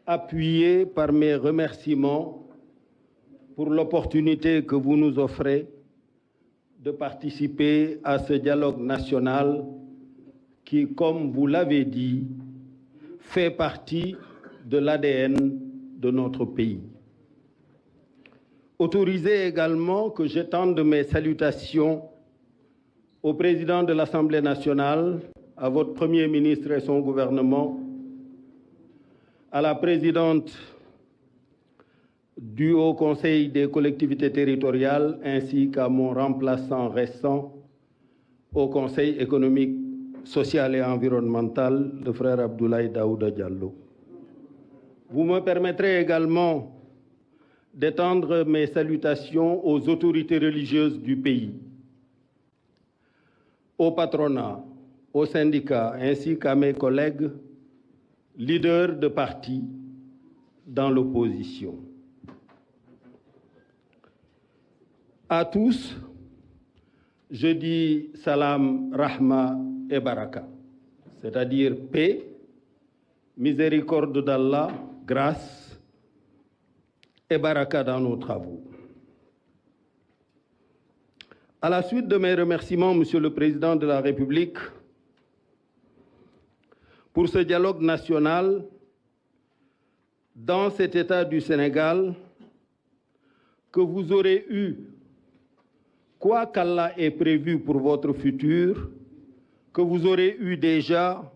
appuyé par mes remerciements pour l'opportunité que vous nous offrez de participer à ce dialogue national qui, comme vous l'avez dit, fait partie de l'ADN de notre pays. Autorisez également que j'étende mes salutations au président de l'Assemblée nationale, à votre Premier ministre et son gouvernement, à la présidente du Haut Conseil des collectivités territoriales, ainsi qu'à mon remplaçant récent au Conseil économique, social et environnemental, le frère Abdoulaye Daouda Diallo. Vous me permettrez également d'étendre mes salutations aux autorités religieuses du pays, au patronat, aux syndicats, ainsi qu'à mes collègues leaders de partis dans l'opposition. À tous, je dis salam, rahma et baraka, c'est-à-dire paix, miséricorde d'Allah, grâce et baraka dans nos travaux. À la suite de mes remerciements, Monsieur le Président de la République, pour ce dialogue national dans cet État du Sénégal que vous aurez eu, quoi qu'Allah ait prévu pour votre futur, que vous aurez eu déjà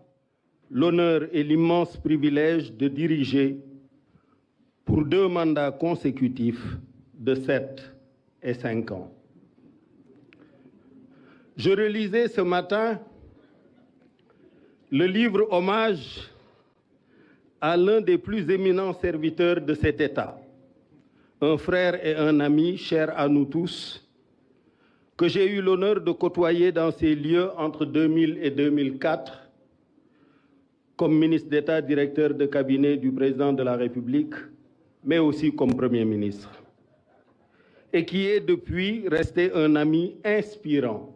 l'honneur et l'immense privilège de diriger pour 2 mandats consécutifs de 7 et 5 ans. Je relisais ce matin le livre hommage à l'un des plus éminents serviteurs de cet État, un frère et un ami cher à nous tous, que j'ai eu l'honneur de côtoyer dans ces lieux entre 2000 et 2004, comme ministre d'État, directeur de cabinet du président de la République, mais aussi comme Premier ministre, et qui est depuis resté un ami inspirant.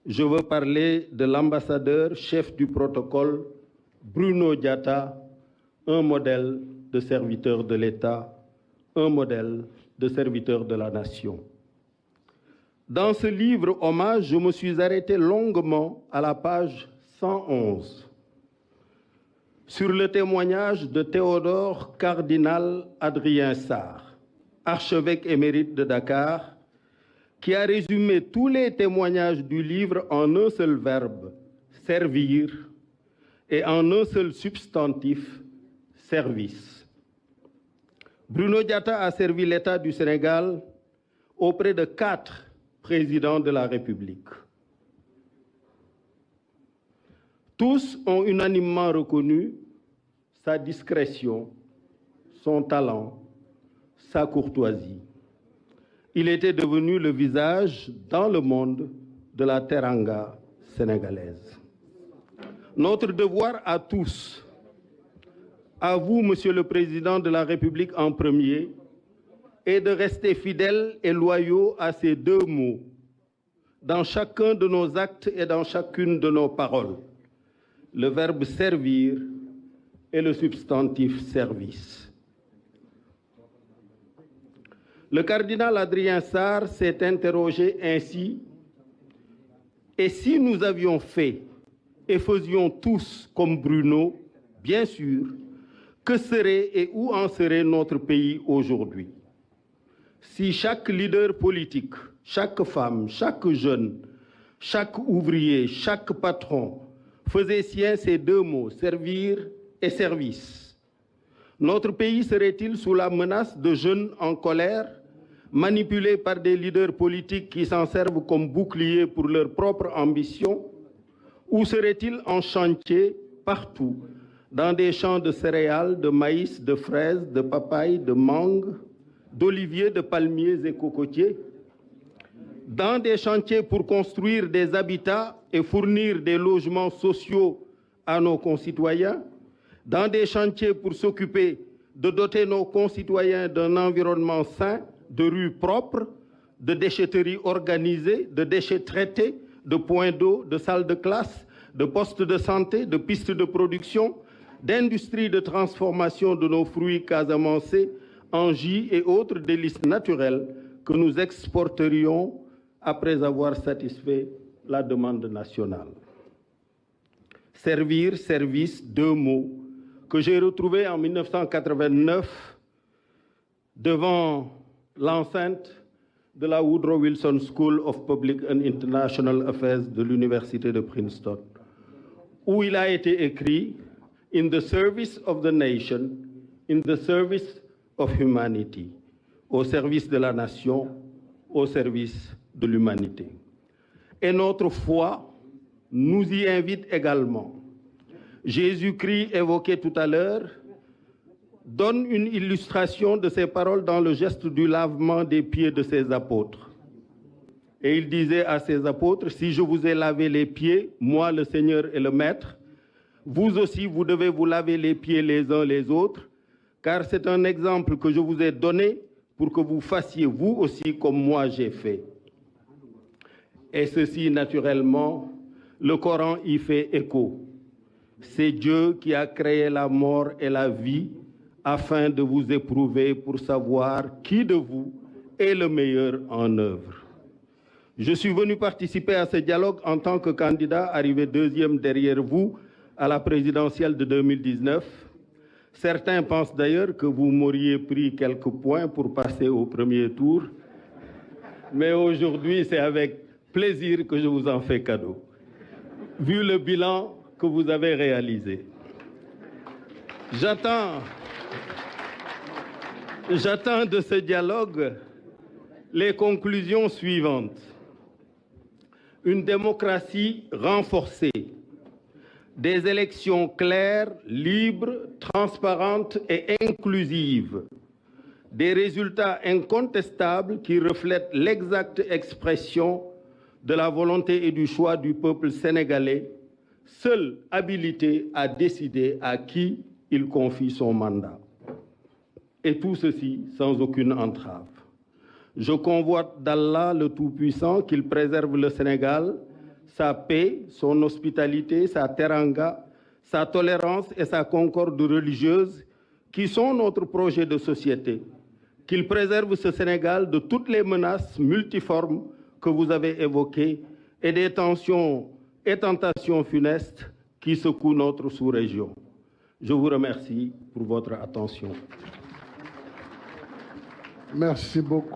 Je veux parler de l'ambassadeur chef du protocole, Bruno Diatta, un modèle de serviteur de l'État, un modèle de serviteur de la nation. Dans ce livre hommage, je me suis arrêté longuement à la page 111 sur le témoignage de Théodore Cardinal Adrien Sarr, archevêque émérite de Dakar, qui a résumé tous les témoignages du livre en un seul verbe, servir, et en un seul substantif, service. Bruno Diatta a servi l'État du Sénégal auprès de 4 présidents de la République. Tous ont unanimement reconnu sa discrétion, son talent, sa courtoisie. Il était devenu le visage dans le monde de la teranga sénégalaise. Notre devoir à tous, à vous, Monsieur le Président de la République en premier, est de rester fidèles et loyaux à ces 2 mots, dans chacun de nos actes et dans chacune de nos paroles, le verbe servir et le substantif service. Le cardinal Adrien Sarr s'est interrogé ainsi: et si nous avions fait et faisions tous comme Bruno, bien sûr, que serait et où en serait notre pays aujourd'hui? Si chaque leader politique, chaque femme, chaque jeune, chaque ouvrier, chaque patron faisait sien ces 2 mots, servir et service, notre pays serait-il sous la menace de jeunes en colère, manipulés par des leaders politiques qui s'en servent comme bouclier pour leur propre ambition, ou serait-il en chantier partout, dans des champs de céréales, de maïs, de fraises, de papayes, de mangues, d'oliviers, de palmiers et cocotiers, dans des chantiers pour construire des habitats et fournir des logements sociaux à nos concitoyens, dans des chantiers pour s'occuper de doter nos concitoyens d'un environnement sain, de rues propres, de déchetteries organisées, de déchets traités, de points d'eau, de salles de classe, de postes de santé, de pistes de production, d'industrie de transformation de nos fruits casamançais en jus et autres délices naturels que nous exporterions après avoir satisfait la demande nationale. Servir, service, deux mots que j'ai retrouvés en 1989 devant l'enceinte de la Woodrow Wilson School of Public and International Affairs de l'Université de Princeton, où il a été écrit « In the service of the nation, in the service of humanity », au service de la nation, au service de l'humanité. Et notre foi nous y invite également. Jésus-Christ, évoqué tout à l'heure, donne une illustration de ces paroles dans le geste du lavement des pieds de ses apôtres. Et il disait à ses apôtres, si je vous ai lavé les pieds, moi le Seigneur et le Maître, vous aussi vous devez vous laver les pieds les uns les autres, car c'est un exemple que je vous ai donné pour que vous fassiez vous aussi comme moi j'ai fait. Et ceci, naturellement, le Coran y fait écho. C'est Dieu qui a créé la mort et la vie afin de vous éprouver pour savoir qui de vous est le meilleur en œuvre. Je suis venu participer à ce dialogue en tant que candidat arrivé deuxième derrière vous à la présidentielle de 2019. Certains pensent d'ailleurs que vous m'auriez pris quelques points pour passer au premier tour. Mais aujourd'hui, c'est avec plaisir que je vous en fais cadeau, vu le bilan que vous avez réalisé. J'attends de ce dialogue les conclusions suivantes. Une démocratie renforcée, des élections claires, libres, transparentes et inclusives, des résultats incontestables qui reflètent l'exacte expression de la volonté et du choix du peuple sénégalais, seul habilité à décider à qui il confie son mandat. Et tout ceci sans aucune entrave. Je convoite d'Allah le Tout-Puissant qu'il préserve le Sénégal, sa paix, son hospitalité, sa teranga, sa tolérance et sa concorde religieuse qui sont notre projet de société. Qu'il préserve ce Sénégal de toutes les menaces multiformes que vous avez évoquées et des tensions et tentations funestes qui secouent notre sous-région. Je vous remercie pour votre attention. Merci beaucoup.